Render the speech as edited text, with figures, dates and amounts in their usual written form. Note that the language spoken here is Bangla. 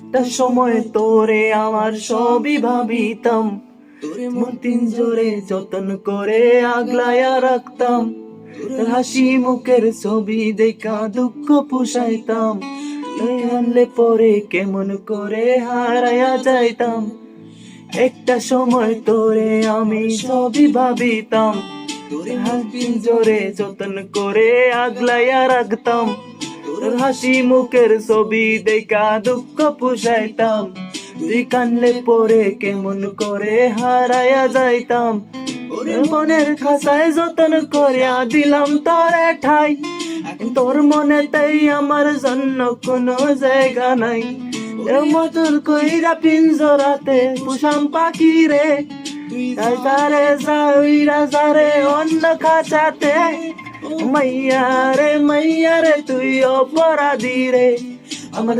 একটা সময় তোরে আমার সবই ভাবিতাম, তোরে মন পিঞ্জরে যতন করে আগলায়া রাখতাম, তোর হাসি মুখের ছবি দেখা দুঃখ পুষাইতাম, তুই আনলে পরে কেমন করে হারায়া যাইতাম। একটা সময় তোরে আমি সবই ভাবিতাম, তোরে মন পিঞ্জরে যতন করে আগলায়া রাখতাম, তোর হাসি মুখের ছবি দেখা দুঃখ পুষাইতাম, তুই কানলে পরে কেমন করে হারায়া যাইতাম। ওরে মনের খাসায় যতন করিয়া দিলাম তোরে ঠাই, তোর মনে তাই আমার জন্য কোনো জায়গা নাই। মধুর কইরা পিঞ্জরাতে পুষাম পাখি রে, তাই তারে যাইরা যারে অন্য খাঁচাতে। মাইয়া রে তুই অপরাধী রে, আমার